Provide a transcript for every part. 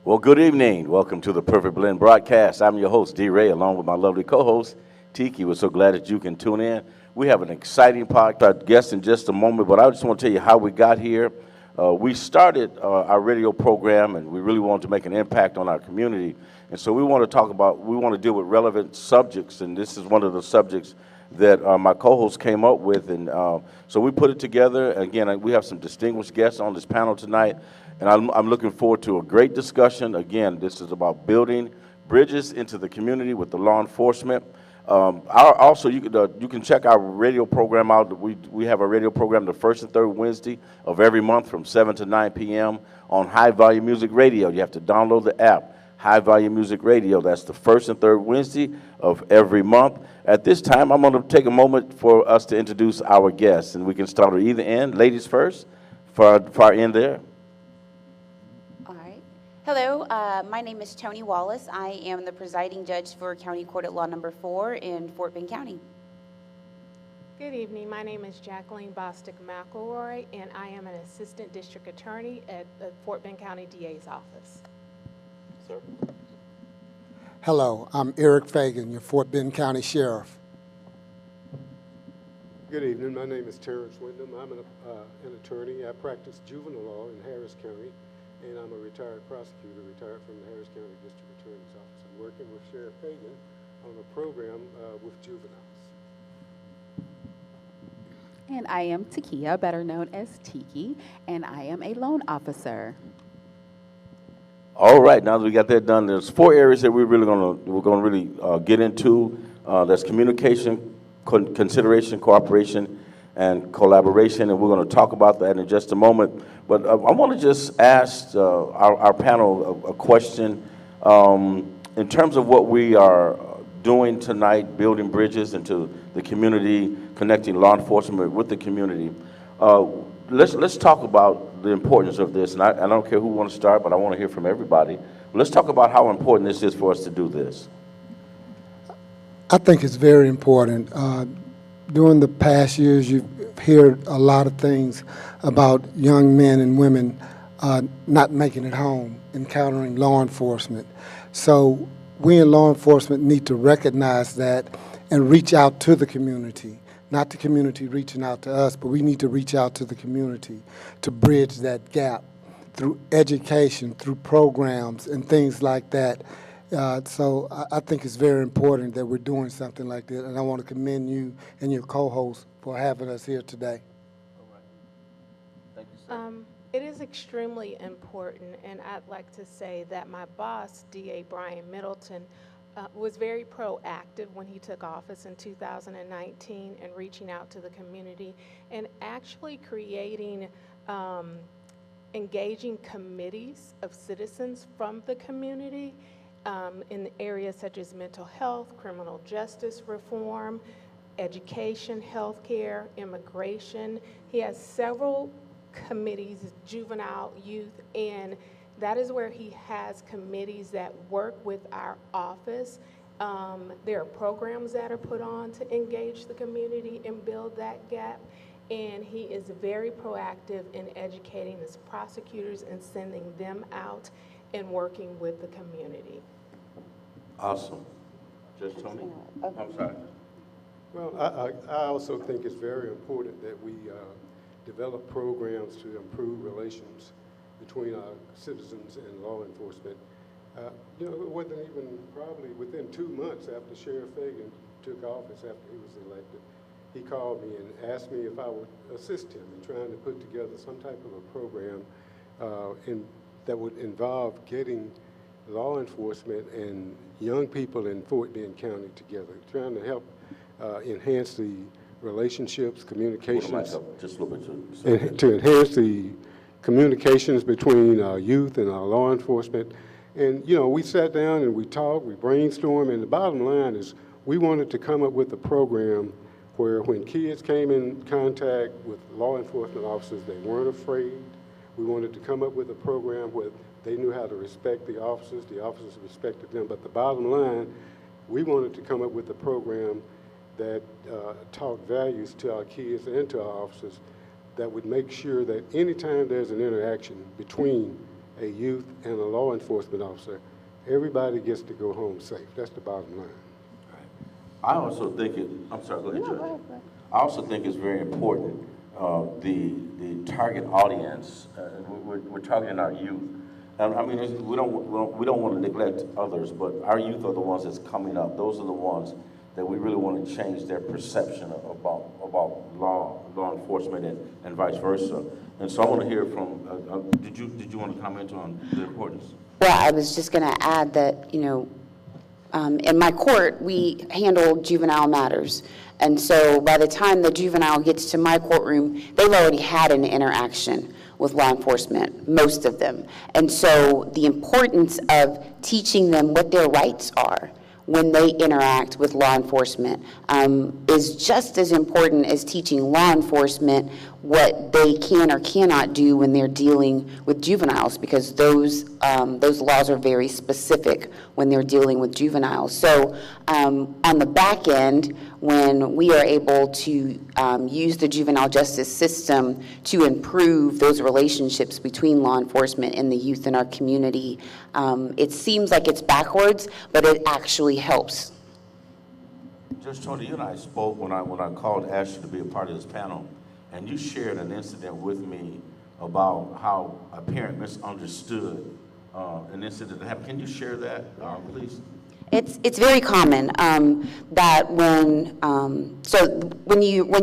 Well, good evening. Welcome to the Perfect Blend broadcast. I'm your host, D. Ray, along with my lovely co-host, Tiki. We're so glad that you can tune in. We have an exciting podcast guest in just a moment, but I just want to tell you how we got here. We started our radio program, and we really wanted to make an impact on our community. And so we want to we want to deal with relevant subjects, and this is one of the subjects that my co-host came up with. And so we put it together. Again, we have some distinguished guests on this panel tonight. And I'm looking forward to a great discussion. Again, this is about building bridges into the community with the law enforcement. Also, you can check our radio program out. We have a radio program the first and third Wednesday of every month from 7 to 9 p.m. on High Volume Music Radio. You have to download the app, High Volume Music Radio. That's the first and third Wednesday of every month. At this time, I'm going to take a moment for us to introduce our guests, and we can start at either end. Ladies first, far end there. Hello, my name is Tony Wallace. I am the presiding judge for County Court at Law Number 4 in Fort Bend County. Good evening. My name is Jacqueline Bostick McElroy, and I am an assistant district attorney at the Fort Bend County DA's office. Sir. Hello, I'm Eric Fagan, your Fort Bend County Sheriff. Good evening. My name is Terrence Wyndham. I'm an attorney. I practice juvenile law in Harris County, and I'm a retired prosecutor, retired from the Harris County District Attorney's Office. I'm working with Sheriff Fagan on a program with juveniles. And I am Takia, better known as Tiki, and I am a loan officer. All right, now that we got that done, there's 4 areas that we're gonna really get into. That's communication, consideration, cooperation, and collaboration, and we're going to talk about that in just a moment. But I want to just ask our panel a question. In terms of what we are doing tonight, building bridges into the community, connecting law enforcement with the community, let's talk about the importance of this. And I don't care who wants to start, but I want to hear from everybody. Let's talk about how important this is for us to do this. I think it's very important. During the past years, you've heard a lot of things about young men and women not making it home, encountering law enforcement. So we in law enforcement need to recognize that and reach out to the community. Not the community reaching out to us, but we need to reach out to the community to bridge that gap through education, through programs and things like that. So I think it's very important that we're doing something like that, and I want to commend you and your co-host for having us here today. All right. Thank you, sir. It is extremely important, and I'd like to say that my boss, DA Brian Middleton, was very proactive when he took office in 2019 and reaching out to the community and actually creating engaging committees of citizens from the community in areas such as mental health, criminal justice reform, education, healthcare, immigration. He has several committees, juvenile, youth, and that is where he has committees that work with our office. There are programs that are put on to engage the community and build that gap. And he is very proactive in educating his prosecutors and sending them out and working with the community. Awesome. Judge Tony? I'm sorry. Well, I also think it's very important that we develop programs to improve relations between our citizens and law enforcement. You know, it wasn't even probably within 2 months after Sheriff Fagan took office, after he was elected, he called me and asked me if I would assist him in trying to put together some type of a program that would involve getting law enforcement and young people in Fort Bend County together, trying to help enhance the relationships, communications, just a little bit to enhance the communications between our youth and our law enforcement. And, you know, we sat down and we talked, we brainstormed, and the bottom line is we wanted to come up with a program where when kids came in contact with law enforcement officers, they weren't afraid. We wanted to come up with a program where they knew how to respect the officers respected them. But the bottom line, we wanted to come up with a program that taught values to our kids and to our officers that would make sure that anytime there's an interaction between a youth and a law enforcement officer, everybody gets to go home safe. That's the bottom line. I also think I'm sorry, go ahead, Judge. I also think it's very important, the target audience, we're targeting our youth. And I mean, we don't want to neglect others, but our youth are the ones that's coming up. Those are the ones that we really want to change their perception about law enforcement and vice versa. And so I want to hear from, did you want to comment on the importance? Well, I was just going to add that, in my court, we handle juvenile matters. And so by the time the juvenile gets to my courtroom, they've already had an interaction with law enforcement, most of them. And so the importance of teaching them what their rights are when they interact with law enforcement is just as important as teaching law enforcement what they can or cannot do when they're dealing with juveniles, because those laws are very specific when they're dealing with juveniles. So on the back end, when we are able to use the juvenile justice system to improve those relationships between law enforcement and the youth in our community, it seems like it's backwards, but it actually helps. Judge Tony, you and I spoke when I called, asked you to be a part of this panel, and you shared an incident with me about how a parent misunderstood an incident that happened. Can you share that, please? It's very common that when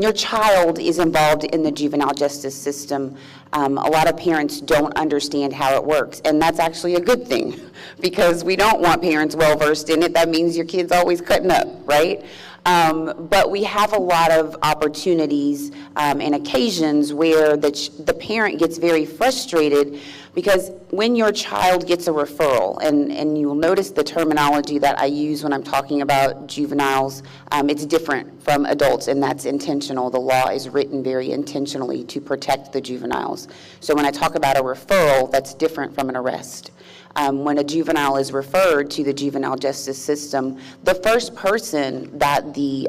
your child is involved in the juvenile justice system, a lot of parents don't understand how it works, and that's actually a good thing because we don't want parents well versed in it. That means your kid's always cutting up, right? But we have a lot of opportunities and occasions where the parent gets very frustrated because when your child gets a referral, and you'll notice the terminology that I use when I'm talking about juveniles, it's different from adults, and that's intentional. The law is written very intentionally to protect the juveniles. So when I talk about a referral, that's different from an arrest. When a juvenile is referred to the juvenile justice system, the first person that the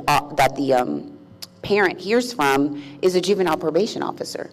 parent hears from is a juvenile probation officer.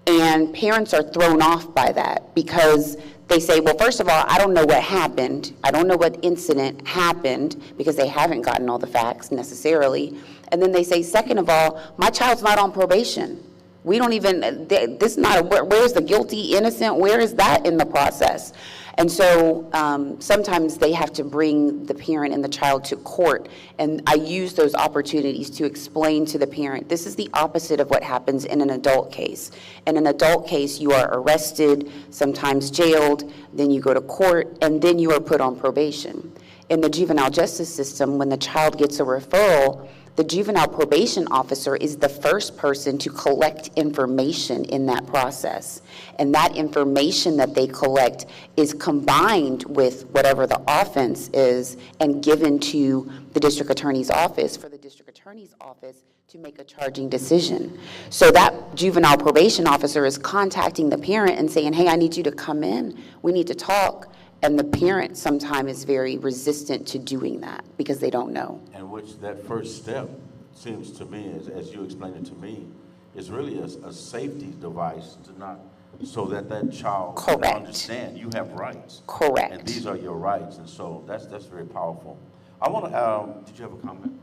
And parents are thrown off by that because they say, well, first of all, I don't know what happened. I don't know what incident happened because they haven't gotten all the facts necessarily. And then they say, second of all, my child's not on probation. We don't even, this is not, where's the guilty, innocent, where is that in the process? And so sometimes they have to bring the parent and the child to court, and I use those opportunities to explain to the parent, this is the opposite of what happens in an adult case. In an adult case, you are arrested, sometimes jailed, then you go to court, and then you are put on probation. In the juvenile justice system, when the child gets a referral, the juvenile probation officer is the first person to collect information in that process. And that information that they collect is combined with whatever the offense is and given to the district attorney's office for the district attorney's office to make a charging decision. So that juvenile probation officer is contacting the parent and saying, hey, I need you to come in. We need to talk. And the parent sometimes is very resistant to doing that because they don't know. And which that first step seems to me, as you explained it to me, is really a safety device to not, so that child can understand you have rights. Correct. And these are your rights. And so that's very powerful. I want to, did you have a comment?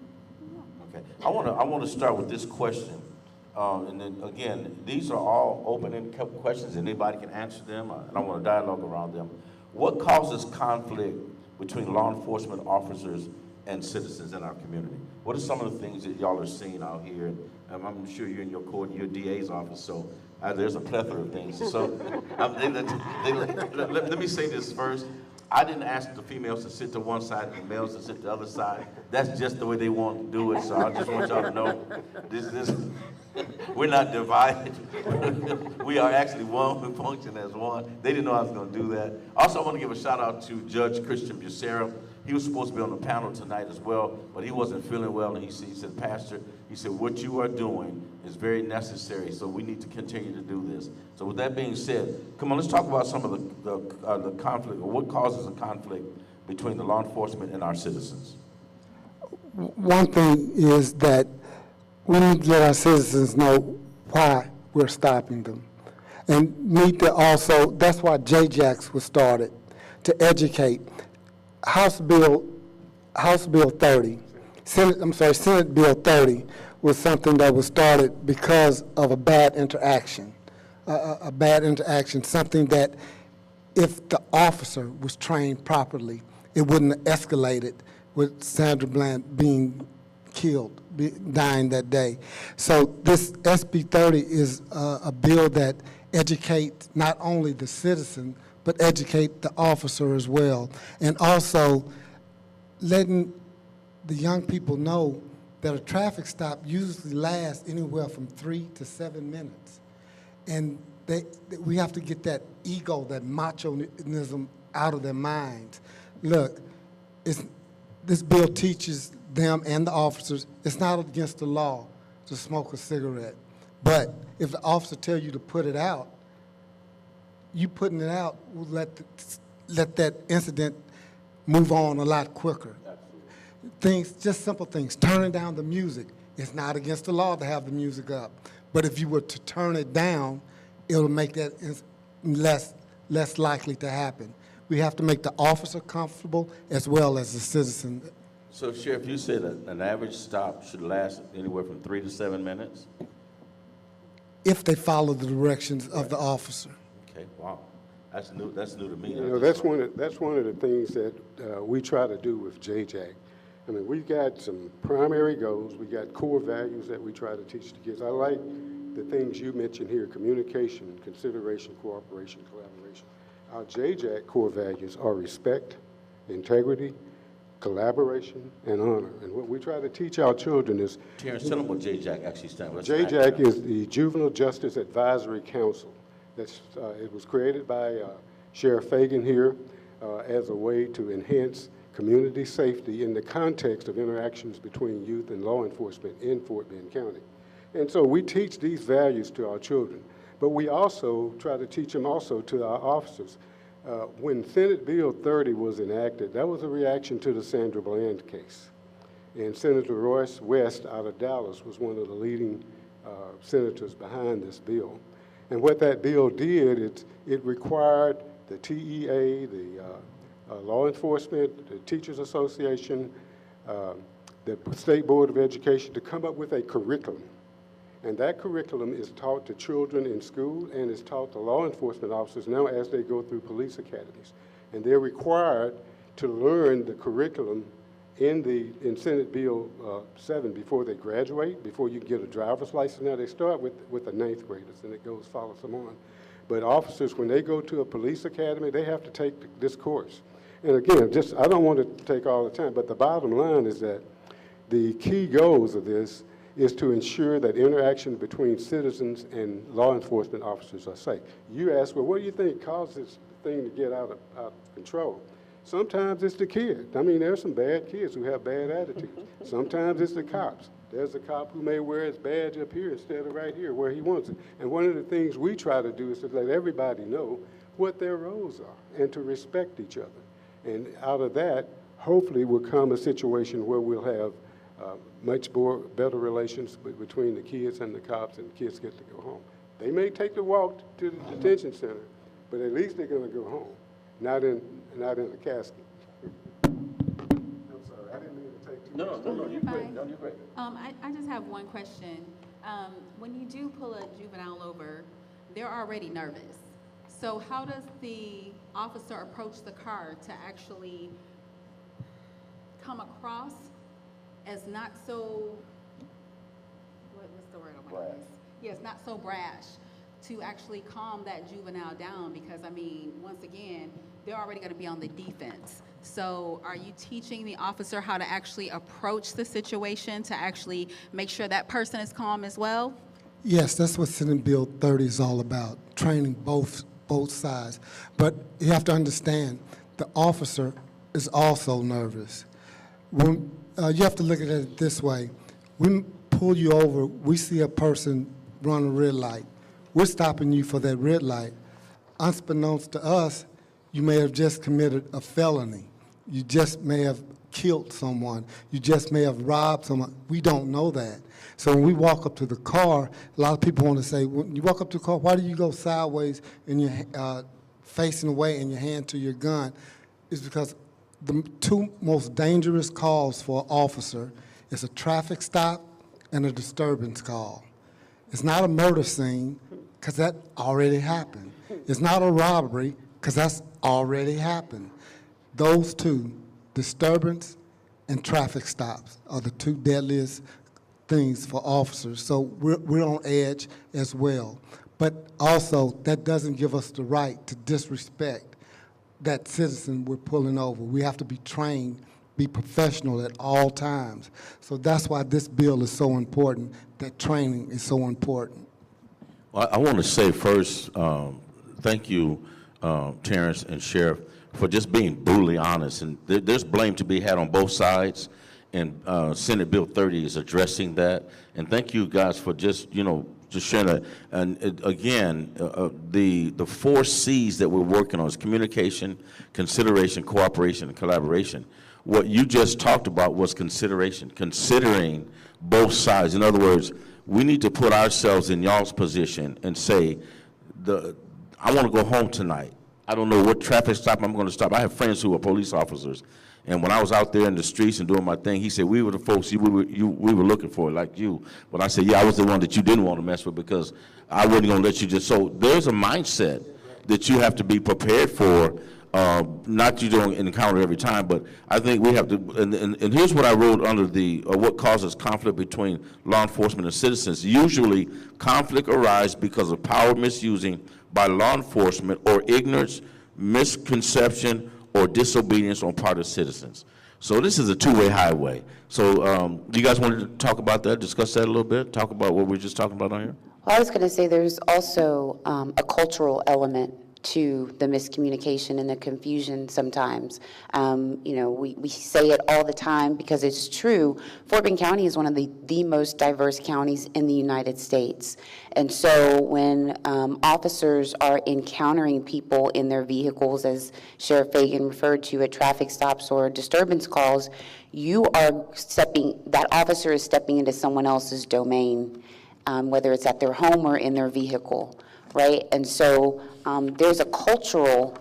Okay. I want to start with this question. And then again, these are all open-ended questions. Anybody can answer them. And I want to dialogue around them. What causes conflict between law enforcement officers and citizens in our community? What are some of the things that y'all are seeing out here? I'm sure you're in your court, your DA's office, so there's a plethora of things. So let me say this first. I didn't ask the females to sit to one side and the males to sit to the other side. That's just the way they want to do it, so I just want y'all to know this we're not divided. We are actually one. We function as one. They didn't know I was going to do that. Also, I want to give a shout out to Judge Christian Bucera. He was supposed to be on the panel tonight as well, but he wasn't feeling well, and he said, Pastor, he said, what you are doing is very necessary, so we need to continue to do this. So with that being said, come on, let's talk about some of the conflict, or what causes a conflict between the law enforcement and our citizens. One thing is that we need to let our citizens know why we're stopping them. and need to also, that's why JJACs was started, to educate. House Bill 30, Senate Bill 30 was something that was started because of a bad interaction. A bad interaction, something that if the officer was trained properly, it wouldn't have escalated with Sandra Bland being killed, dying that day. So this SB 30 is a bill that educates not only the citizen, but educate the officer as well. And also letting the young people know that a traffic stop usually lasts anywhere from 3 to 7 minutes. And we have to get that ego, that macho-ism out of their minds. Look, this bill teaches them and the officers it's not against the law to smoke a cigarette. But if the officer tells you to put it out, you putting it out will let that incident move on a lot quicker. Things, just simple things. Turning down the music. It's not against the law to have the music up. But if you were to turn it down, it'll make that less likely to happen. We have to make the officer comfortable as well as the citizen. So, Sheriff, you said an average stop should last anywhere from 3 to 7 minutes? If they follow the directions of the officer. Okay, wow. That's new to me. You know, that's one of the things that we try to do with JJAC. I mean, we've got some primary goals. We got core values that we try to teach the kids. I like the things you mentioned here: communication, consideration, cooperation, collaboration. Our JJAC core values are respect, integrity, collaboration, and honor. And what we try to teach our children is... Terrence, tell them what JJAC actually stands for. JJAC is the Juvenile Justice Advisory Council. It was created by Sheriff Fagan here as a way to enhance community safety in the context of interactions between youth and law enforcement in Fort Bend County. And so we teach these values to our children, but we also try to teach them also to our officers. When Senate Bill 30 was enacted, that was a reaction to the Sandra Bland case. And Senator Royce West out of Dallas was one of the leading senators behind this bill. And what that bill did, it required the TEA, the law enforcement, the Teachers Association, the State Board of Education to come up with a curriculum. And that curriculum is taught to children in school and is taught to law enforcement officers now as they go through police academies. And they're required to learn the curriculum in Senate Bill 7 before they graduate, before you get a driver's license. Now they start with the 9th graders and it follows them on. But officers, when they go to a police academy, they have to take this course. And again, I don't want to take all the time, but the bottom line is that the key goals of this is to ensure that interactions between citizens and law enforcement officers are safe. You ask, well, what do you think causes this thing to get out of control? Sometimes it's the kid. I mean, there's some bad kids who have bad attitudes. Sometimes it's the cops. There's a cop who may wear his badge up here instead of right here where he wants it. And one of the things we try to do is to let everybody know what their roles are and to respect each other. And out of that, hopefully will come a situation where we'll have much better relations between the kids and the cops, and the kids get to go home. They may take the walk to the detention center, but at least they're going to go home, not in a casket. I'm sorry, I didn't mean to take too much. No, you're great. No, you're great. I just have one question. When you do pull a juvenile over, they're already nervous. So how does the officer approach the car to actually come across as not so, what's the word I want to use? Yes, not so brash, to actually calm that juvenile down? Because, I mean, once again, they're already going to be on the defense. So are you teaching the officer how to actually approach the situation to actually make sure that person is calm as well? Yes, that's what Senate Bill 30 is all about, training both sides. But you have to understand, the officer is also nervous. When you have to look at it this way. We pull you over, we see a person run a red light. We're stopping you for that red light. Unbeknownst to us, you may have just committed a felony. You just may have killed someone. You just may have robbed someone. We don't know that. So when we walk up to the car, a lot of people want to say, when you walk up to the car, why do you go sideways and you're facing away and your hand to your gun? It's because the two most dangerous calls for an officer is a traffic stop and a disturbance call. It's not a murder scene, because that already happened. It's not a robbery, because that's already happened. Those two, disturbance and traffic stops, are the two deadliest things for officers. So we're on edge as well. But also, that doesn't give us the right to disrespect that citizen we're pulling over. We have to be trained, be professional at all times. So that's why this bill is so important, that training is so important. Well, I want to say first, thank you, Terrence and Sheriff, for just being brutally honest. And there's blame to be had on both sides, and Senate Bill 30 is addressing that. And thank you guys for just, just sharing that. And again, the 4 C's that we're working on is communication, consideration, cooperation, and collaboration. What you just talked about was consideration, considering both sides. In other words, we need to put ourselves in y'all's position and say, I want to go home tonight. I don't know what traffic stop I'm going to stop. I have friends who are police officers, and when I was out there in the streets and doing my thing, he said, we were the folks we were looking for, like you. But I said, yeah, I was the one that you didn't want to mess with, because I wasn't going to let you just. So there's a mindset that you have to be prepared for. Not you don't encounter every time, but I think we have to, and here's what I wrote under what causes conflict between law enforcement and citizens. Usually, conflict arises because of power misusing by law enforcement, or ignorance, misconception, or disobedience on part of citizens. So this is a two-way highway. So do you guys want to talk about that, discuss that a little bit, talk about what we're just talking about on here? Well, I was going to say there's also a cultural element to the miscommunication and the confusion sometimes. We say it all the time because it's true. Fort Bend County is one of the most diverse counties in the United States. And so when officers are encountering people in their vehicles, as Sheriff Fagan referred to at traffic stops or disturbance calls, that officer is stepping into someone else's domain, whether it's at their home or in their vehicle, right? And so there's a cultural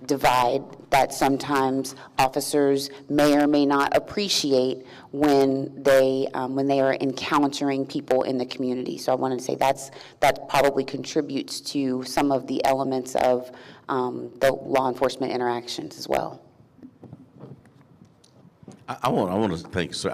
divide that sometimes officers may or may not appreciate when they are encountering people in the community. So I wanted to say that probably contributes to some of the elements of the law enforcement interactions as well. I want to thank you, sir.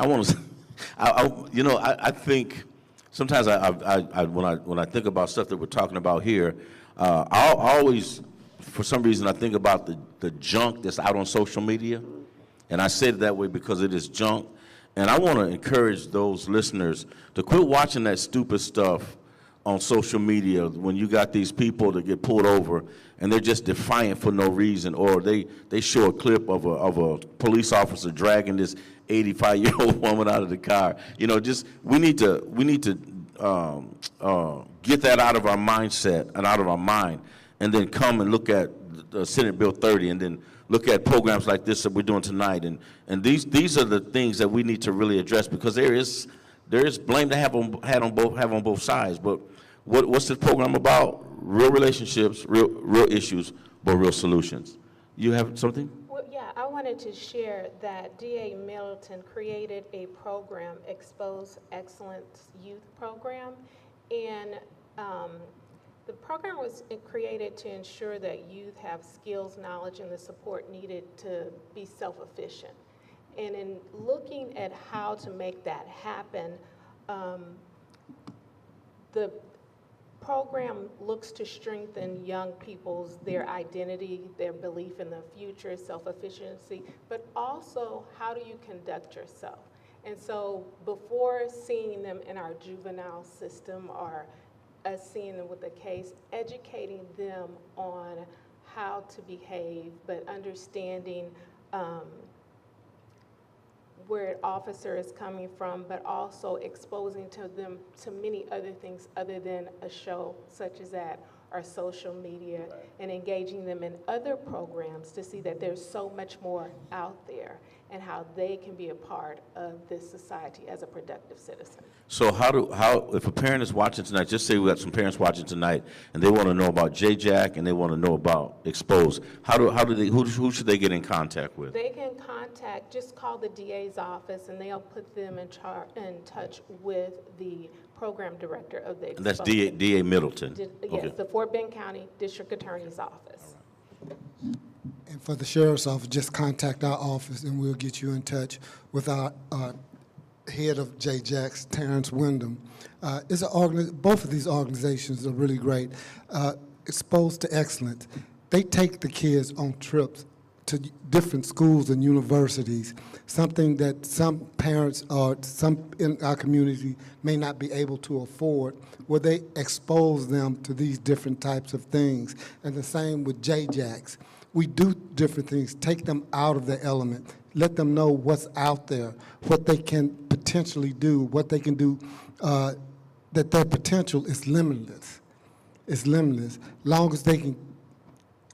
I think sometimes when I think about stuff that we're talking about here, I always, for some reason, I think about the junk that's out on social media, and I say it that way because it is junk. And I want to encourage those listeners to quit watching that stupid stuff on social media when you got these people that get pulled over and they're just defiant for no reason, or they show a clip of a police officer dragging this 85-year-old woman out of the car. We need to get that out of our mindset and out of our mind, and then come and look at the Senate Bill 30, and then look at programs like this that we're doing tonight. And these are the things that we need to really address, because there is blame to have on both sides. But what's this program about? Real relationships, real issues, but real solutions. You have something? Well, yeah, I wanted to share that DA Middleton created a program, Expose Excellence Youth Program, and the program was created to ensure that youth have skills, knowledge, and the support needed to be self-efficient. And in looking at how to make that happen, the program looks to strengthen young people's, their identity, their belief in the future, self-efficiency, but also how do you conduct yourself? And so before seeing them in our juvenile system or us seeing them with a case, educating them on how to behave, but understanding where an officer is coming from, but also exposing to them to many other things other than a show such as that, our social media, and engaging them in other programs to see that there's so much more out there and how they can be a part of this society as a productive citizen. So if a parent is watching tonight, just say we got some parents watching tonight, and they want to know about JJAC and they want to know about Expose, who should they get in contact with? They can just call the DA's office, and they'll put them in touch with the program director of the And that's Expose. DA Middleton? Yes, Okay. the Fort Bend County District Attorney's Office. And for the sheriff's office, just contact our office and we'll get you in touch with our head of JJAX, Terrence Wyndham. Both of these organizations are really great. Exposed to Excellence, they take the kids on trips to different schools and universities, something that some parents or some in our community may not be able to afford, where they expose them to these different types of things. And the same with JJAX. We do different things, take them out of the element, let them know what's out there, what they can potentially do, what they can do, that their potential is limitless. It's limitless. Long as they can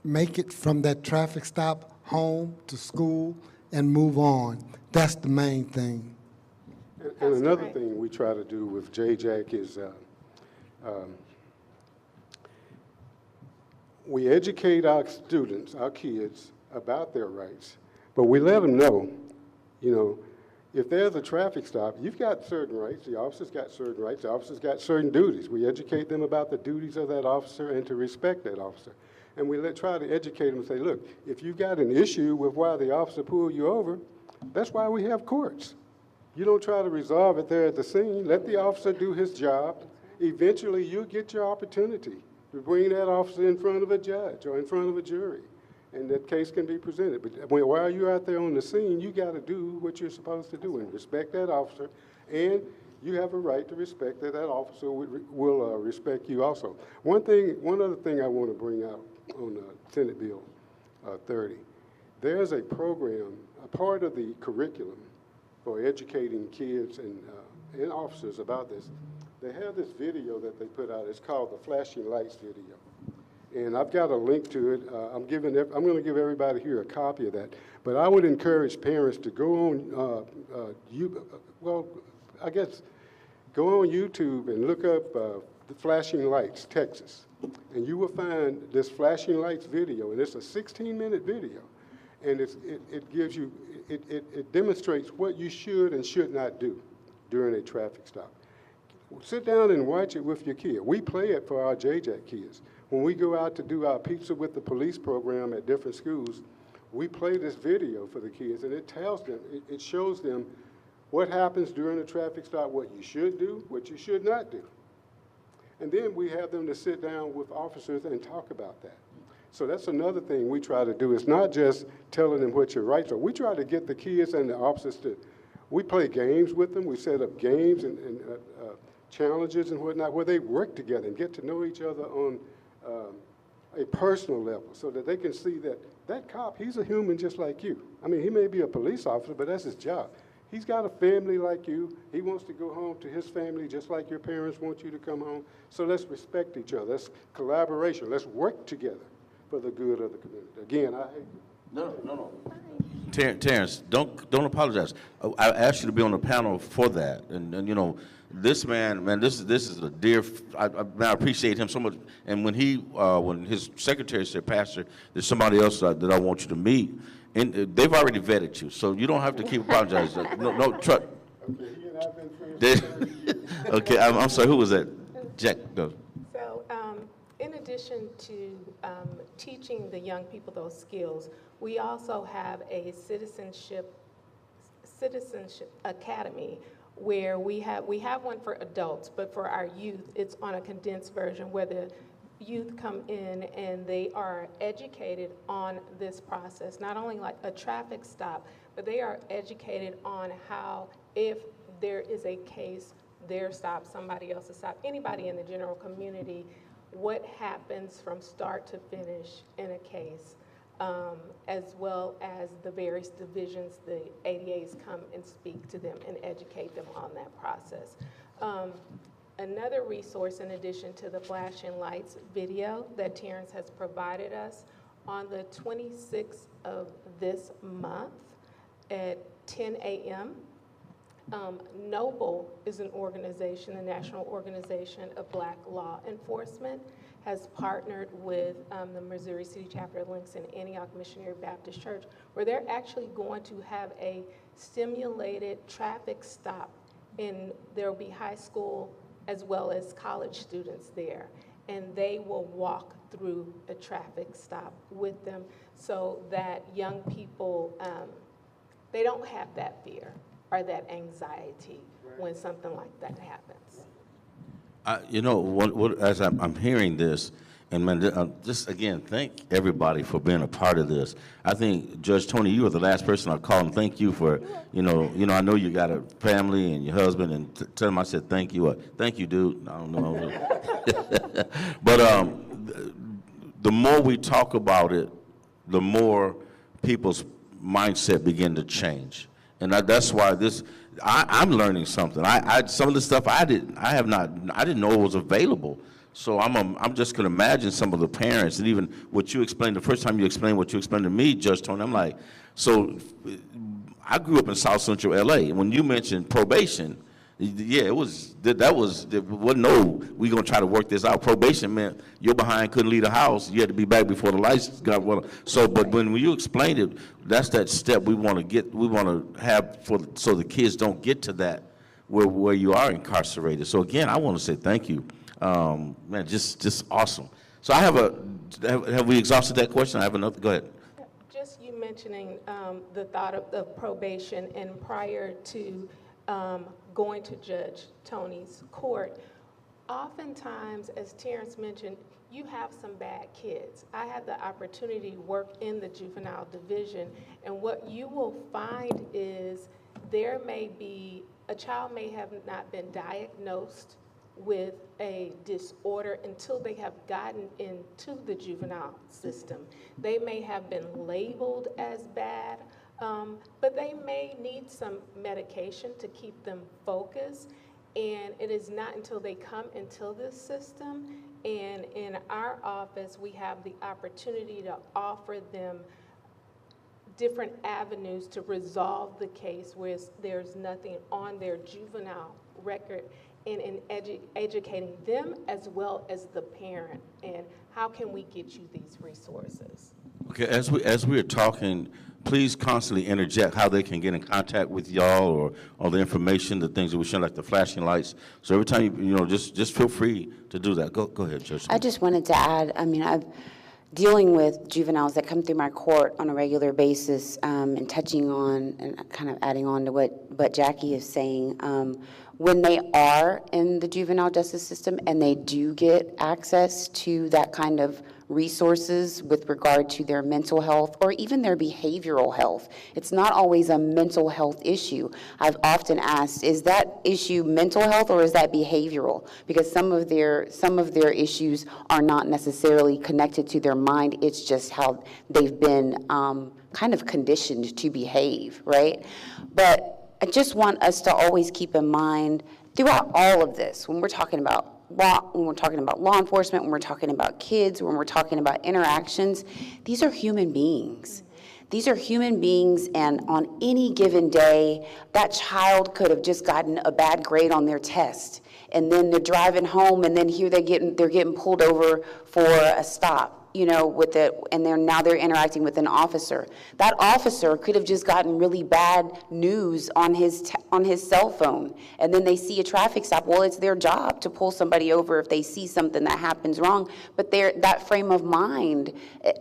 make it from that traffic stop home to school and move on. That's the main thing. And another correct. thing we try to do with JJAC is we educate our students, our kids, about their rights, but we let them know, if there's a traffic stop, you've got certain rights, the officer's got certain rights, the officer's got certain duties. We educate them about the duties of that officer and to respect that officer. And we try to educate them and say, look, if you've got an issue with why the officer pulled you over, that's why we have courts. You don't try to resolve it there at the scene. Let the officer do his job. Eventually, you'll get your opportunity to bring that officer in front of a judge or in front of a jury, and that case can be presented. But while you're out there on the scene, you got to do what you're supposed to do and respect that officer, and you have a right to respect that officer will respect you also. One other thing I want to bring out on Senate Bill 30. There's a program, a part of the curriculum for educating kids and officers about this. They have this video that they put out. It's called the Flashing Lights video. And I've got a link to it. I'm going to give everybody here a copy of that. But I would encourage parents to go on, go on YouTube and look up the Flashing Lights, Texas. And you will find this Flashing Lights video, and it's a 16-minute video. And it demonstrates what you should and should not do during a traffic stop. Sit down and watch it with your kid. We play it for our JJAC kids. When we go out to do our Pizza with the Police program at different schools, we play this video for the kids, and it tells them, it shows them what happens during a traffic stop, what you should do, what you should not do. And then we have them to sit down with officers and talk about that. So that's another thing we try to do. It's not just telling them what your rights are. We try to get the kids and the officers we play games with them. We set up games and challenges and whatnot where they work together and get to know each other on a personal level so that they can see that cop, he's a human just like you. I mean, he may be a police officer, but that's his job. He's got a family like you. He wants to go home to his family just like your parents want you to come home. So let's respect each other. Let's collaboration. Let's work together for the good of the community. Again, I hate you. No. Terrence, don't apologize. I asked you to be on the panel for that, and this man, this is a dear. I appreciate him so much. And when when his secretary said, Pastor, there's somebody else that I want you to meet, and they've already vetted you, so you don't have to keep apologizing. No, truck. Okay, he and I have been friends. Okay, I'm sorry. Who was that? Jack, go. So, in addition to teaching the young people those skills, we also have a citizenship academy where we have one for adults, but for our youth, it's on a condensed version where the youth come in and they are educated on this process, not only like a traffic stop, but they are educated on how, if there is a case, their stop, somebody else's stop, anybody in the general community, what happens from start to finish in a case, as well as the various divisions, the ADAs come and speak to them and educate them on that process. Another resource in addition to the flashing lights video that Terrence has provided us, on the 26th of this month at 10 a.m., NOBLE is an organization, a national organization of Black law enforcement, has partnered with the Missouri City Chapter of Links and Antioch Missionary Baptist Church, where they're actually going to have a simulated traffic stop, and there'll be high school as well as college students there, and they will walk through a traffic stop with them so that young people, they don't have that fear or that anxiety when something like that happens. You know, as I'm hearing this, and man, just again, thank everybody for being a part of this. I think, Judge Tony, you were the last person I called, and thank you for, I know you got a family and your husband, and tell them I said thank you. Thank you, dude. I don't know. But the more we talk about it, the more people's mindset begin to change. And that's why I'm learning something. Some of the stuff I didn't know it was available. So I'm just gonna imagine some of the parents, and even what you explained the first time you explained what you explained to me, Judge Tony. I'm like, so I grew up in South Central LA, and when you mentioned probation, yeah, it wasn't no, we gonna try to work this out. Probation meant you're behind, couldn't leave the house, you had to be back before the lights got well. So, but when you explained it, that's that step we want to have so the kids don't get to that where you are incarcerated. So again, I want to say thank you, man, just awesome. So have we exhausted that question? I have another. Go ahead. Just you mentioning the thought of probation, and prior to going to Judge Tony's court, oftentimes, as Terrence mentioned, you have some bad kids. I had the opportunity to work in the juvenile division, and what you will find is a child may have not been diagnosed with a disorder until they have gotten into the juvenile system. They may have been labeled as bad, but they may need some medication to keep them focused, and it is not until they come into this system, and in our office we have the opportunity to offer them different avenues to resolve the case where there's nothing on their juvenile record, and in educating them as well as the parent, and how can we get you these resources. Okay, as we are talking, please constantly interject how they can get in contact with y'all, or all the information, the things that we share, like the flashing lights. So every time just feel free to do that. Go ahead, Judge. I just wanted to add, I've dealing with juveniles that come through my court on a regular basis, and touching on and kind of adding on to what Jackie is saying. When they are in the juvenile justice system and they do get access to that kind of resources with regard to their mental health or even their behavioral health, it's not always a mental health issue. I've often asked, is that issue mental health or is that behavioral? Because some of their issues are not necessarily connected to their mind, it's just how they've been kind of conditioned to behave, right? But I just want us to always keep in mind throughout all of this, when we're talking about law enforcement, when we're talking about kids, when we're talking about interactions, these are human beings. These are human beings, and on any given day, that child could have just gotten a bad grade on their test, and then they're driving home, and then here they're getting pulled over for a stop. And they're interacting with an officer. That officer could have just gotten really bad news on his cell phone, and then they see a traffic stop. Well, it's their job to pull somebody over if they see something that happens wrong. But that frame of mind,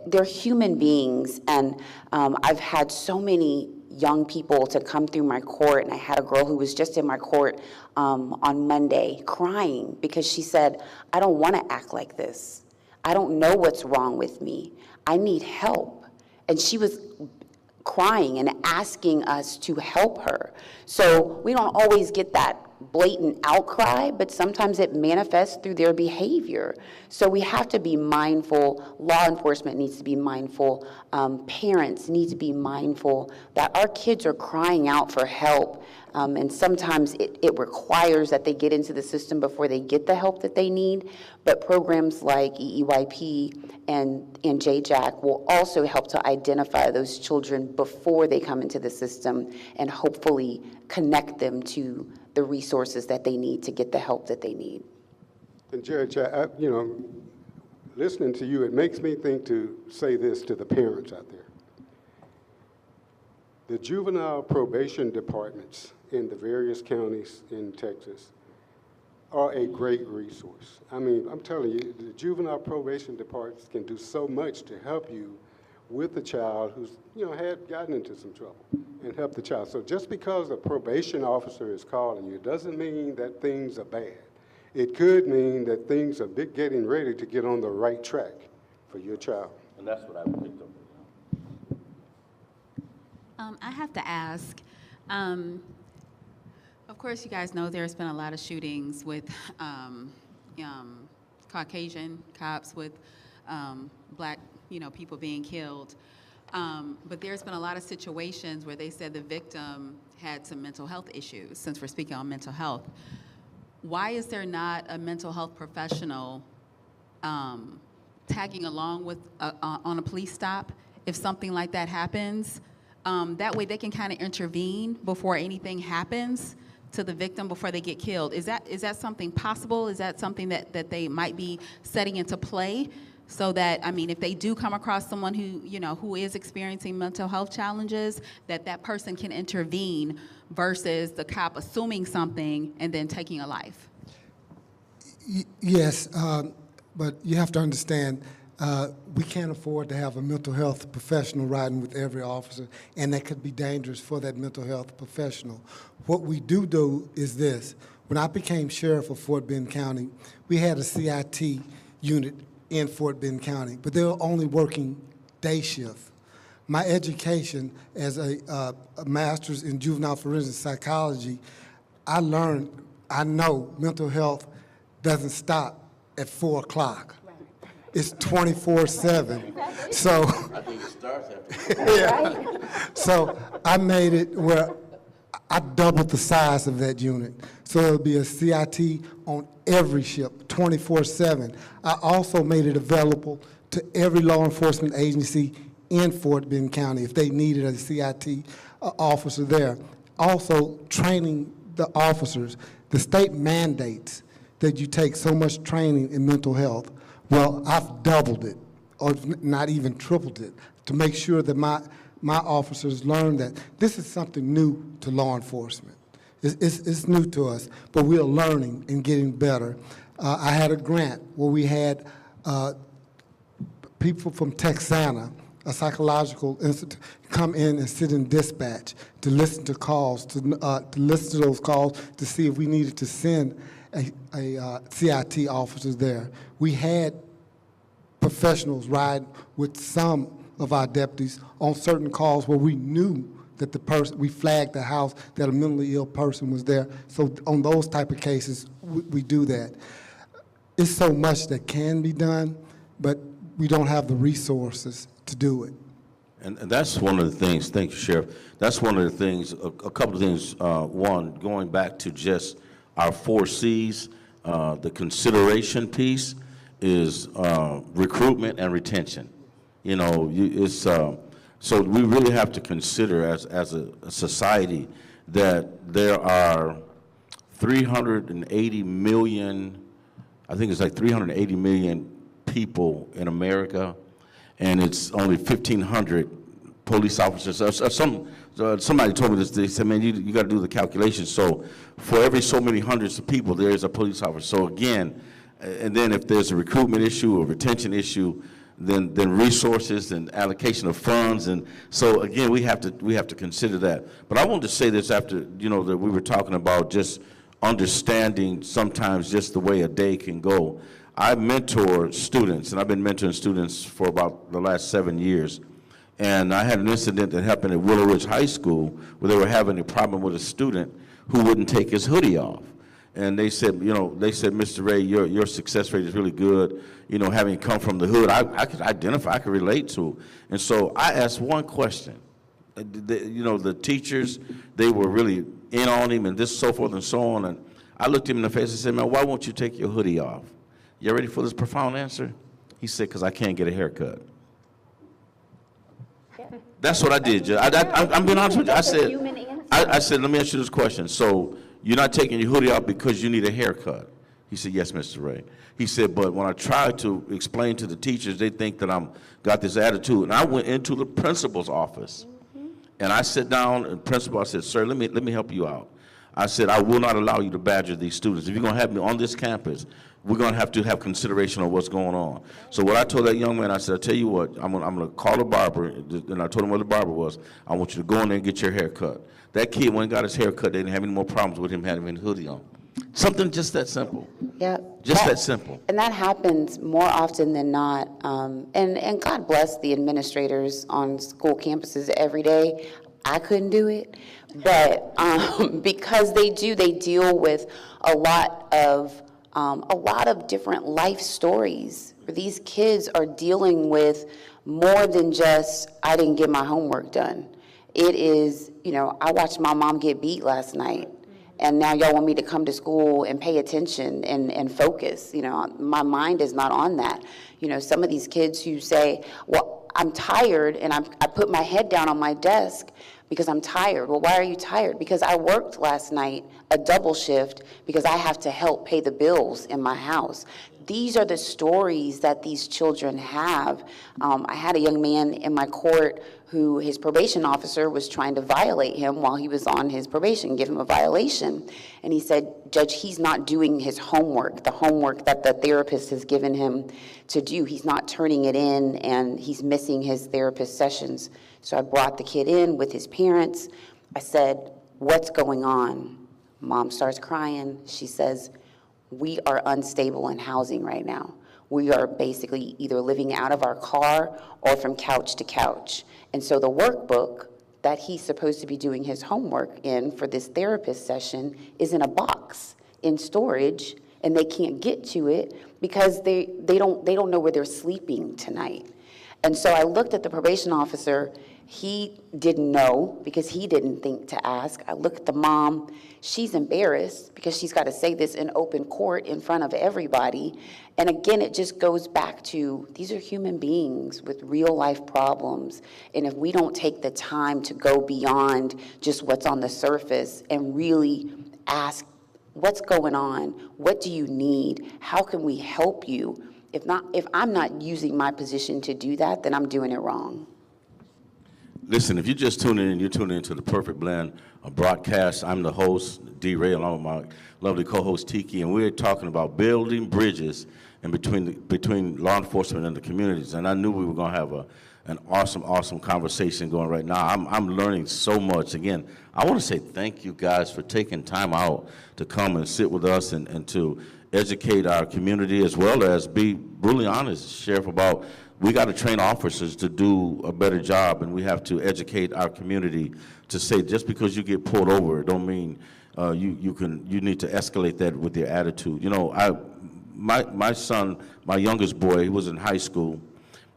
they're human beings, and I've had so many young people to come through my court, and I had a girl who was just in my court on Monday crying because she said, "I don't want to act like this. I don't know what's wrong with me. I need help." And she was crying and asking us to help her. So we don't always get that blatant outcry, but sometimes it manifests through their behavior. So we have to be mindful. Law enforcement needs to be mindful. Parents need to be mindful that our kids are crying out for help. And sometimes it requires that they get into the system before they get the help that they need. But programs like EEYP and JJAC will also help to identify those children before they come into the system and hopefully connect them to the resources that they need to get the help that they need. And Judge, listening to you, it makes me think to say this to the parents out there. The juvenile probation departments in the various counties in Texas are a great resource. I mean, I'm telling you, the juvenile probation departments can do so much to help you with the child who's, had gotten into some trouble and help the child. So just because a probation officer is calling you doesn't mean that things are bad. It could mean that things are getting ready to get on the right track for your child. And that's what I picked up. I have to ask, of course, you guys know there's been a lot of shootings with Caucasian cops, with black, people being killed. But there's been a lot of situations where they said the victim had some mental health issues, since we're speaking on mental health. Why is there not a mental health professional tagging along with on a police stop if something like that happens? That way they can kind of intervene before anything happens to the victim, before they get killed. Is that something possible? Is that something that they might be setting into play, so that, if they do come across someone who is experiencing mental health challenges, that person can intervene versus the cop assuming something and then taking a life? Yes, but you have to understand, we can't afford to have a mental health professional riding with every officer, and that could be dangerous for that mental health professional. What we do is this. When I became sheriff of Fort Bend County, we had a CIT unit in Fort Bend County, but they were only working day shift. My education as a master's in juvenile forensic psychology, I know mental health doesn't stop at 4 o'clock. It's 24/7. So I think it starts after. So I made it where I doubled the size of that unit. So it'll be a CIT on every ship, 24/7. I also made it available to every law enforcement agency in Fort Bend County if they needed a CIT officer there. Also training the officers. The state mandates that you take so much training in mental health. Well, I've doubled it, or not even tripled it, to make sure that my officers learn that this is something new to law enforcement. It's new to us, but we're learning and getting better. I had a grant where we had people from Texana, a psychological institute, come in and sit in dispatch to listen to calls, to listen to those calls to see if we needed to send a CIT officers there. We had professionals ride with some of our deputies on certain calls where we knew that we flagged the house that a mentally ill person was there. So on those type of cases, we do that. It's so much that can be done, but we don't have the resources to do it. And that's one of the things, thank you, Sheriff. That's one of the things, a couple of things. One, going back to just our 4 C's, the consideration piece is recruitment and retention. So we really have to consider as a society that there are 380 million, I think it's like 380 million people in America, and it's only 1,500 police officers. Somebody told me this, they said, man, you got to do the calculation. So for every so many hundreds of people, there is a police officer. So again, and then if there's a recruitment issue or retention issue, then resources and allocation of funds. And so again, we have to consider that. But I wanted to say this after, that we were talking about just understanding sometimes just the way a day can go. I mentor students, and I've been mentoring students for about the last 7 years. And I had an incident that happened at Willow Ridge High School where they were having a problem with a student who wouldn't take his hoodie off. And they said, Mr. Ray, your success rate is really good. Having come from the hood, I could identify, I could relate to. And so I asked one question. The teachers, they were really in on him and this, so forth and so on. And I looked him in the face and said, man, why won't you take your hoodie off? You ready for this profound answer? He said, because I can't get a haircut. That's what I did, Judge. I'm being honest with you. I said, let me ask you this question. So you're not taking your hoodie off because you need a haircut? He said, yes, Mr. Ray. He said, but when I try to explain to the teachers, they think that I'm got this attitude. And I went into the principal's office, and I sat down, and principal, I said, sir, let me help you out. I said, I will not allow you to badger these students. If you're going to have me on this campus, we're going to have consideration of what's going on. So what I told that young man, I said, I'll tell you what, I'm going to call the barber, and I told him where the barber was. I want you to go in there and get your hair cut. That kid, when he got his hair cut, they didn't have any more problems with him having a hoodie on. Something just that simple. Yeah. Just that simple. And that happens more often than not. And God bless the administrators on school campuses every day. I couldn't do it. But because they deal with a lot of different life stories. These kids are dealing with more than just, I didn't get my homework done. It is, I watched my mom get beat last night. And now y'all want me to come to school and pay attention and focus. My mind is not on that. Some of these kids who say, well, I'm tired, and I put my head down on my desk because I'm tired. Well, why are you tired? Because I worked last night a double shift because I have to help pay the bills in my house. These are the stories that these children have. I had a young man in my court who his probation officer was trying to violate him while he was on his probation, give him a violation. And he said, Judge, he's not doing his homework, the homework that the therapist has given him to do. He's not turning it in, and he's missing his therapist sessions. So I brought the kid in with his parents. I said, what's going on? Mom starts crying. She says, we are unstable in housing right now. We are basically either living out of our car or from couch to couch. And so the workbook that he's supposed to be doing his homework in for this therapist session is in a box in storage, and they can't get to it because they don't know where they're sleeping tonight. And so I looked at the probation officer. He didn't know because he didn't think to ask. I looked at the mom. She's embarrassed because she's got to say this in open court in front of everybody. And again, it just goes back to these are human beings with real life problems. And if we don't take the time to go beyond just what's on the surface and really ask, what's going on? What do you need? How can we help you? If I'm not using my position to do that, then I'm doing it wrong. Listen, if you just tune in, you're tuning into the Perfect Blend broadcast. I'm the host, D. Ray, along with my lovely co-host, Tiki, and we're talking about building bridges in between law enforcement and the communities. And I knew we were going to have an awesome conversation going right now. I'm learning so much. Again, I want to say thank you guys for taking time out to come and sit with us and to educate our community, as well as be brutally honest, Sheriff, about we got to train officers to do a better job, and we have to educate our community to say just because you get pulled over, it don't mean you need to escalate that with your attitude. My son, my youngest boy, he was in high school,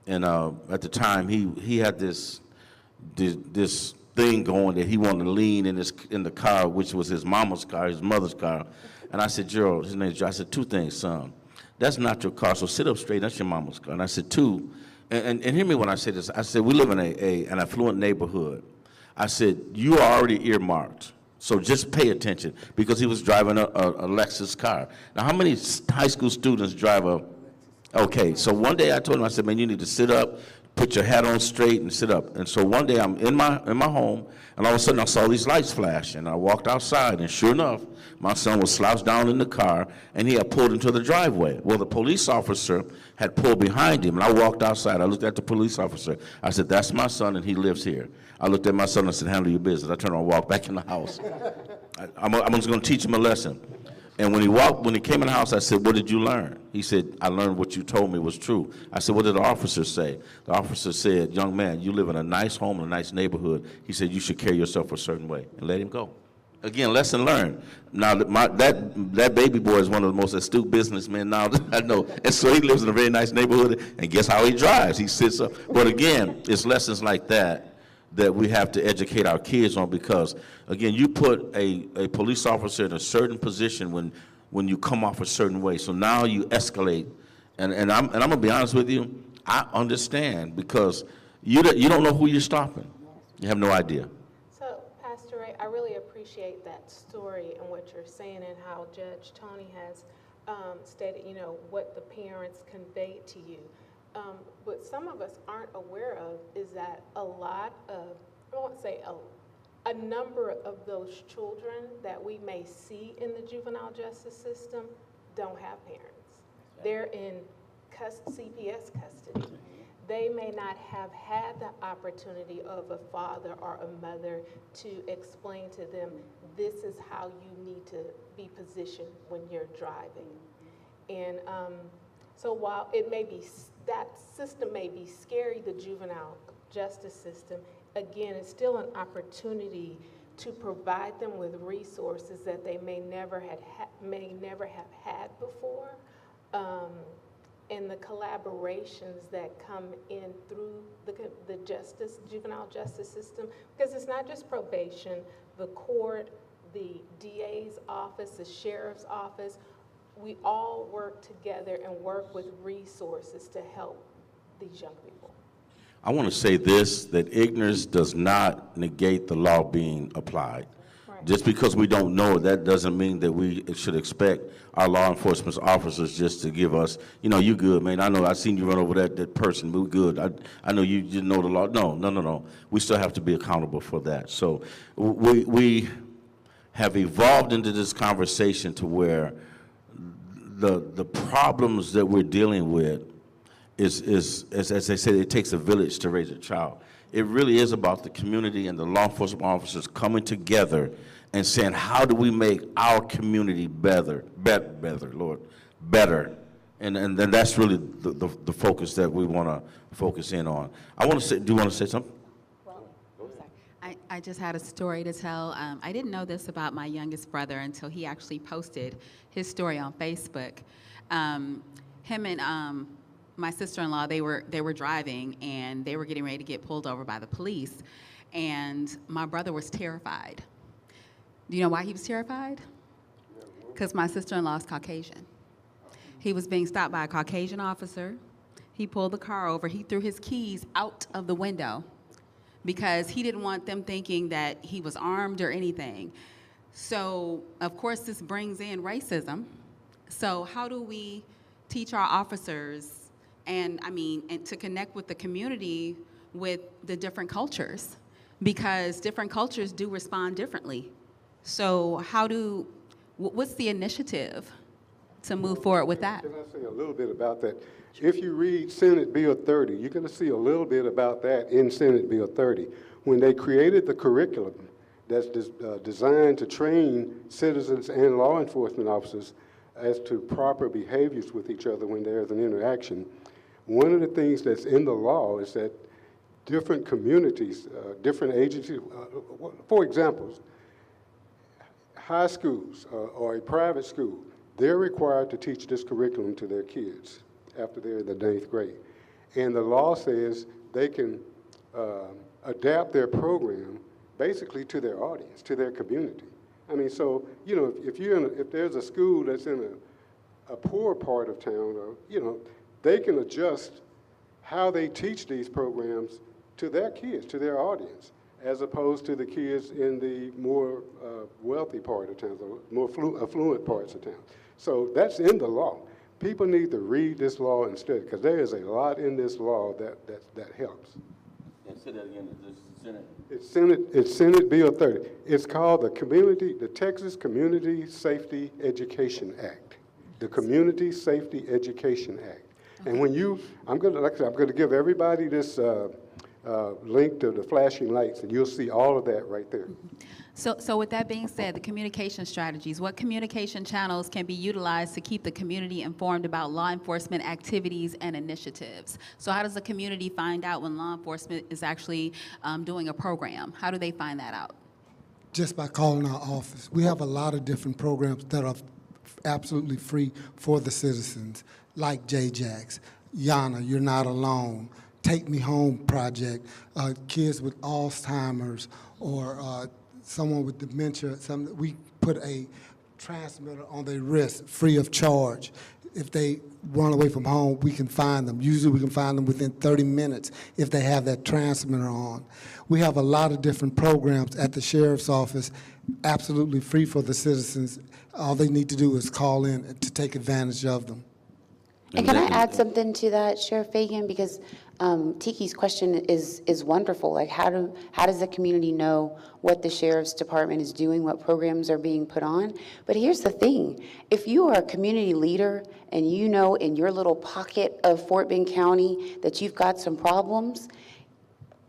and at the time he had this thing going that he wanted to lean in the car, which was his mama's car, his mother's car. And I said, Gerald, his name's Gerald. I said, two things, son. That's not your car, so sit up straight. That's your mama's car. And I said, two, and hear me when I say this. I said, we live in an affluent neighborhood. I said, you are already earmarked, so just pay attention, because he was driving a Lexus car. Now, how many high school students drive okay, so one day I told him, I said, man, you need to sit up, put your hat on straight and sit up. And so one day I'm in my home, and all of a sudden I saw these lights flash, and I walked outside, and sure enough, my son was slouched down in the car, and he had pulled into the driveway. Well, the police officer had pulled behind him, and I walked outside. I looked at the police officer. I said, that's my son, and he lives here. I looked at my son and said, handle your business. I turned around and walked back in the house. I'm just going to teach him a lesson. And when he came in the house, I said, what did you learn? He said, I learned what you told me was true. I said, what did the officer say? The officer said, young man, you live in a nice home in a nice neighborhood. He said, you should carry yourself a certain way, and let him go. Again, lesson learned. Now, that baby boy is one of the most astute businessmen now that I know. And so he lives in a very nice neighborhood, and guess how he drives? He sits up. But again, it's lessons like that that we have to educate our kids on, because, again, you put a police officer in a certain position when you come off a certain way. So now you escalate. And I'm gonna be honest with you, I understand, because you don't know who you're stopping. You have no idea. So, Pastor Ray, I really appreciate that story and what you're saying, and how Judge Tony has stated, what the parents conveyed to you. What some of us aren't aware of is that a lot of, I won't say a number of those children that we may see in the juvenile justice system don't have parents. They're in CPS custody. They may not have had the opportunity of a father or a mother to explain to them, this is how you need to be positioned when you're driving. And so while it may be, that system may be scary, the juvenile justice system, again, it's still an opportunity to provide them with resources that they may never have had before. And the collaborations that come in through the juvenile justice system, because it's not just probation, the court, the DA's office, the sheriff's office, we all work together and work with resources to help these young people. I want to say this, that ignorance does not negate the law being applied. Right. Just because we don't know it, that doesn't mean that we should expect our law enforcement officers just to give us, you good, man. I know I seen you run over that person, we good. I know you didn't know the law. No. We still have to be accountable for that. So we have evolved into this conversation to where the problems that we're dealing with is as they say, it takes a village to raise a child. It really is about the community and the law enforcement officers coming together and saying, how do we make our community better, Lord, better? And then that's really the focus that we want to focus in on. I want to say, do you want to say something? I just had a story to tell. I didn't know this about my youngest brother until he actually posted his story on Facebook. Him and my sister-in-law, they were driving, and they were getting ready to get pulled over by the police, and my brother was terrified. Do you know why he was terrified? Because my sister-in-law is Caucasian. He was being stopped by a Caucasian officer. He pulled the car over. He threw his keys out of the window because he didn't want them thinking that he was armed or anything. So, of course, this brings in racism. So how do we teach our officers and to connect with the community with the different cultures? Because different cultures do respond differently. So what's the initiative to move forward with that? Can I say a little bit about that? If you read Senate Bill 30, you're going to see a little bit about that in Senate Bill 30. When they created the curriculum that's designed to train citizens and law enforcement officers as to proper behaviors with each other when there's an interaction, one of the things that's in the law is that different communities, different agencies, for example, high schools or a private school, they're required to teach this curriculum to their kids after they're in the 9th grade. And the law says they can adapt their program basically to their audience, to their community. So, if there's a school that's in a poor part of town, or, they can adjust how they teach these programs to their kids, to their audience, as opposed to the kids in the more wealthy part of town, the more affluent parts of town. So that's in the law. People need to read this law and study, because there is a lot in this law that helps. And say that again, Senate. It's Senate Bill 30. It's called the Texas Community Safety Education Act. The Community Safety Education Act. And when I'm going to give everybody this link to the flashing lights, and you'll see all of that right there. So with that being said, the communication strategies, what communication channels can be utilized to keep the community informed about law enforcement activities and initiatives? So how does the community find out when law enforcement is actually doing a program? How do they find that out? Just by calling our office. We have a lot of different programs that are absolutely free for the citizens, like JJAX, Yana, You're Not Alone, Take Me Home project, kids with Alzheimer's or someone with dementia, we put a transmitter on their wrist free of charge. If they run away from home, we can find them. Usually we can find them within 30 minutes if they have that transmitter on. We have a lot of different programs at the sheriff's office, absolutely free for the citizens. All they need to do is call in to take advantage of them. And can I add something to that, Sheriff Fagan? Because Tiki's question is wonderful. Like, how does the community know what the sheriff's department is doing, what programs are being put on? But here's the thing. If you are a community leader and you know in your little pocket of Fort Bend County that you've got some problems,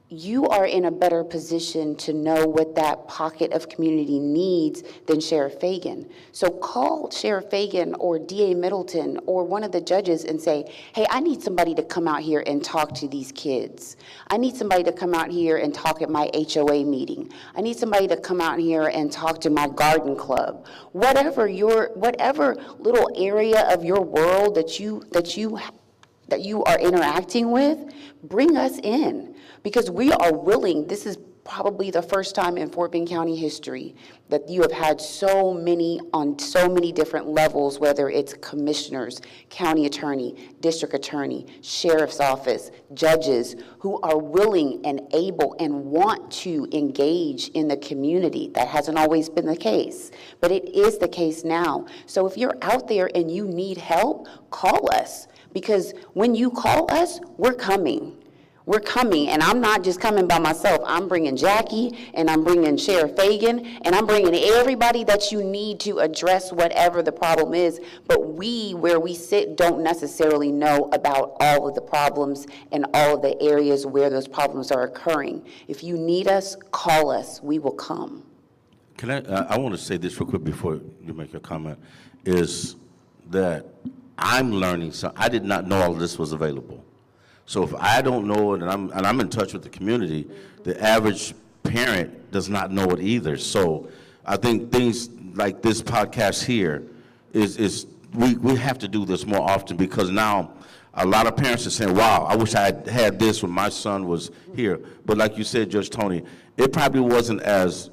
you are in a better position to know what that pocket of community needs than Sheriff Fagan. So call Sheriff Fagan or DA Middleton or one of the judges and say, hey, I need somebody to come out here and talk to these kids. I need somebody to come out here and talk at my HOA meeting. I need somebody to come out here and talk to my garden club. Whatever little area of your world that you are interacting with, bring us in. Because we are willing, this is probably the first time in Fort Bend County history that you have had so many on so many different levels, whether it's commissioners, county attorney, district attorney, sheriff's office, judges, who are willing and able and want to engage in the community. That hasn't always been the case, but it is the case now. So if you're out there and you need help, call us. Because when you call us, we're coming. We're coming, and I'm not just coming by myself. I'm bringing Jackie, and I'm bringing Sheriff Fagan, and I'm bringing everybody that you need to address whatever the problem is. But we, where we sit, don't necessarily know about all of the problems and all of the areas where those problems are occurring. If you need us, call us. We will come. Can I want to say this real quick before you make your comment, is that I'm learning something. I did not know all of this was available. So if I don't know it, and I'm in touch with the community, the average parent does not know it either. So I think things like this podcast here we have to do this more often, because now a lot of parents are saying, wow, I wish I had this when my son was here. But like you said, Judge Tony, it probably wasn't as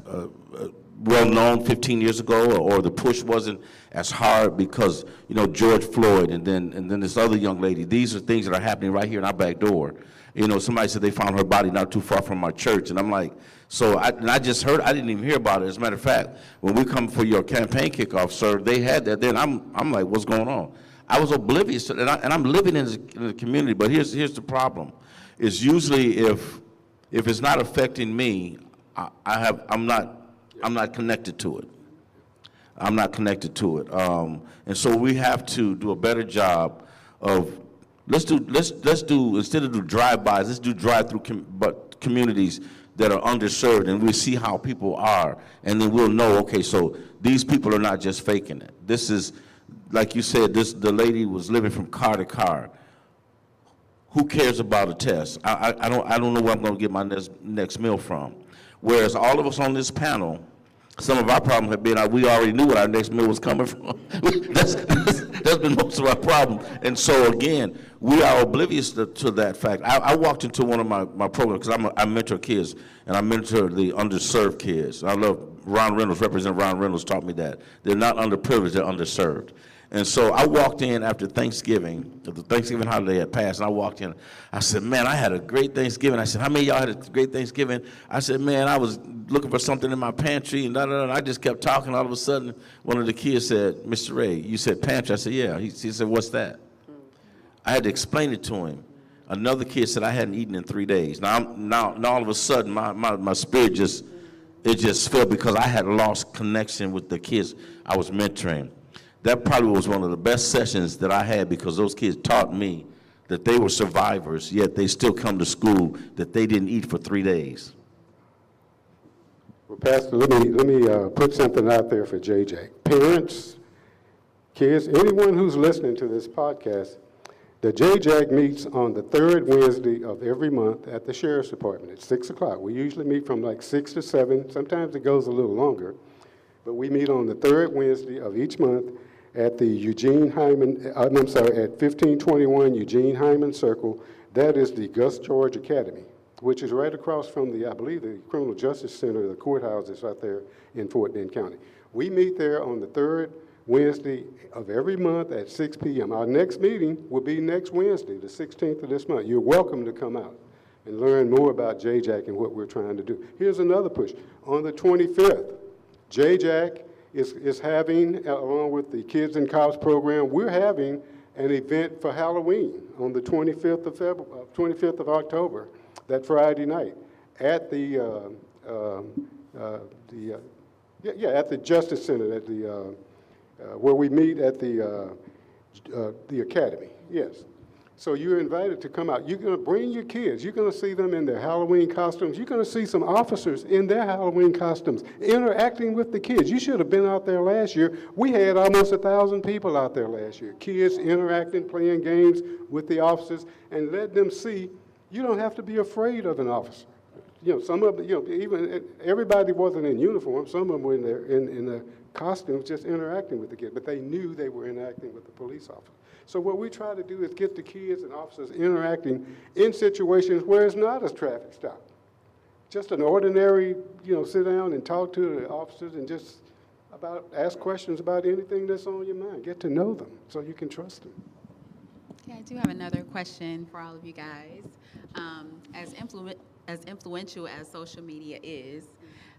well known 15 years ago, or the push wasn't as hard because, you know, George Floyd and then this other young lady. These are things that are happening right here in our back door. You know, somebody said they found her body not too far from our church, and I'm like, so I just heard, I didn't even hear about it. As a matter of fact, when we come for your campaign kickoff, sir, they had that. Then I'm like, what's going on? I was oblivious to that, and I'm living in the community. But here's the problem: is usually if it's not affecting me, I'm not connected to it. I'm not connected to it, and so we have to do a better job of let's do instead of do drive-bys, let's do drive-through communities that are underserved, and we see how people are, and then we'll know, okay, so these people are not just faking it. This is, like you said, the lady was living from car to car. Who cares about a test? I don't know where I'm going to get my next meal from. Whereas all of us on this panel, some of our problems have been we already knew what our next meal was coming from. that's been most of our problem. And so again, we are oblivious to that fact. I walked into one of my programs because I mentor kids, and I mentor the underserved kids. I love Ron Reynolds. Representative Ron Reynolds taught me that they're not underprivileged, they're underserved. And so I walked in after Thanksgiving, the Thanksgiving holiday had passed, and I walked in. I said, man, I had a great Thanksgiving. I said, how many of y'all had a great Thanksgiving? I said, man, I was looking for something in my pantry, and and I just kept talking. All of a sudden, one of the kids said, Mr. Ray, you said pantry? I said, yeah. He said, what's that? I had to explain it to him. Another kid said, I hadn't eaten in 3 days. Now all of a sudden, my spirit just fell, because I had lost connection with the kids I was mentoring. That probably was one of the best sessions that I had, because those kids taught me that they were survivors, yet they still come to school that they didn't eat for 3 days. Well, Pastor, let me put something out there for JJ. Parents, kids, anyone who's listening to this podcast, the JJAG meets on the third Wednesday of every month at the Sheriff's Department at 6 o'clock. We usually meet from like 6 to 7. Sometimes it goes a little longer. But we meet on the third Wednesday of each month at the at 1521 Eugene Hyman Circle, That is the Gus George Academy, which is right across from I believe, the Criminal Justice Center, the courthouse is right there in Fort Bend County. We meet there on the third Wednesday of every month at 6 p.m. Our next meeting will be next Wednesday, the 16th of this month. You're welcome to come out and learn more about JJAC and what we're trying to do. Here's another push. On the 25th, JJAC is having, along with the Kids and Cops program, we're having an event for Halloween on the 25th of October, that Friday night, at the at the Justice Center, at the where we meet at the academy. Yes. So you're invited to come out. You're going to bring your kids. You're going to see them in their Halloween costumes. You're going to see some officers in their Halloween costumes interacting with the kids. You should have been out there last year. We had almost 1,000 people out there last year. Kids interacting, playing games with the officers, and let them see you don't have to be afraid of an officer. You know, some of them, you know, even everybody wasn't in uniform. Some of them were in their costumes, just interacting with the kids, but they knew they were interacting with the police officer. So what we try to do is get the kids and officers interacting in situations where it's not a traffic stop. Just an ordinary, you know, sit down and talk to the officers and just ask questions about anything that's on your mind. Get to know them so you can trust them. Okay, I do have another question for all of you guys. As influential as social media is,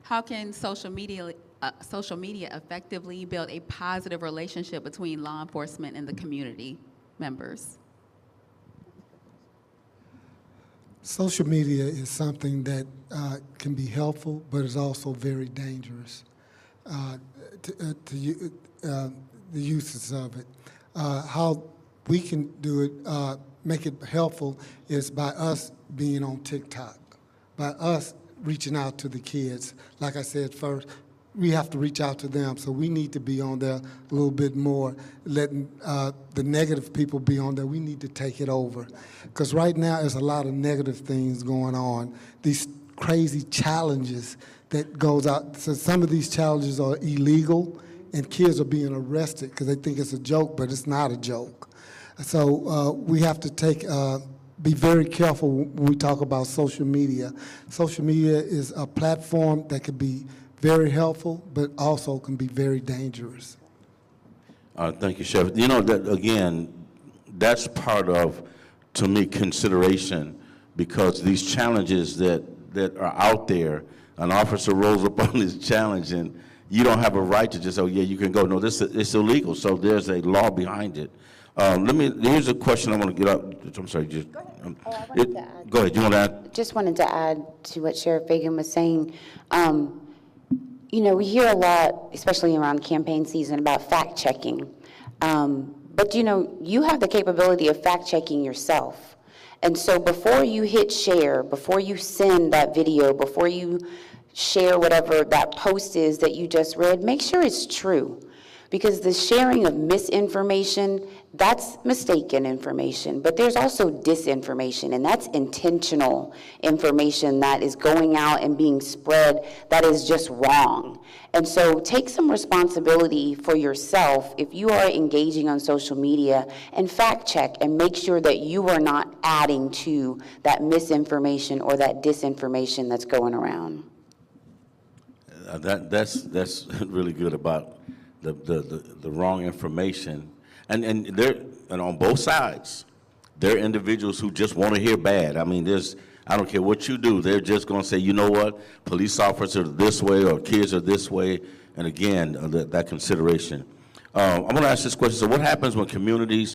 how can social media effectively build a positive relationship between law enforcement and the community members? Social media is something that can be helpful, but is also very dangerous the uses of it. How we can do it, make it helpful, is by us being on TikTok, by us reaching out to the kids. Like I said first, we have to reach out to them, so we need to be on there a little bit more, letting the negative people be on there. We need to take it over, because right now there's a lot of negative things going on. These crazy challenges that goes out. So some of these challenges are illegal, and kids are being arrested because they think it's a joke, but it's not a joke. So we have to be very careful when we talk about social media. Social media is a platform that could be very helpful, but also can be very dangerous. Thank you, Sheriff. You know, that again, that's part of, to me, consideration, because these challenges that are out there, an officer rolls up on this challenge, and you don't have a right to just, oh yeah, you can go. No, it's illegal. So there's a law behind it. Here's a question I want to get up. I'm sorry. Just, go ahead. I wanted to add. Go ahead. You want to add? Just wanted to add to what Sheriff Fagan was saying. You know, we hear a lot, especially around campaign season, about fact-checking. But, you know, you have the capability of fact-checking yourself. And so before you hit share, before you send that video, before you share whatever that post is that you just read, make sure it's true. Because the sharing of misinformation, that's mistaken information, but there's also disinformation, and that's intentional information that is going out and being spread that is just wrong. And so take some responsibility for yourself if you are engaging on social media, and fact check and make sure that you are not adding to that misinformation or that disinformation that's going around. That's really good about the wrong information, and on both sides, there are individuals who just want to hear bad. I mean, I don't care what you do, they're just going to say, you know what, police officers are this way or kids are this way, and again, that consideration. I'm going to ask this question. So what happens when communities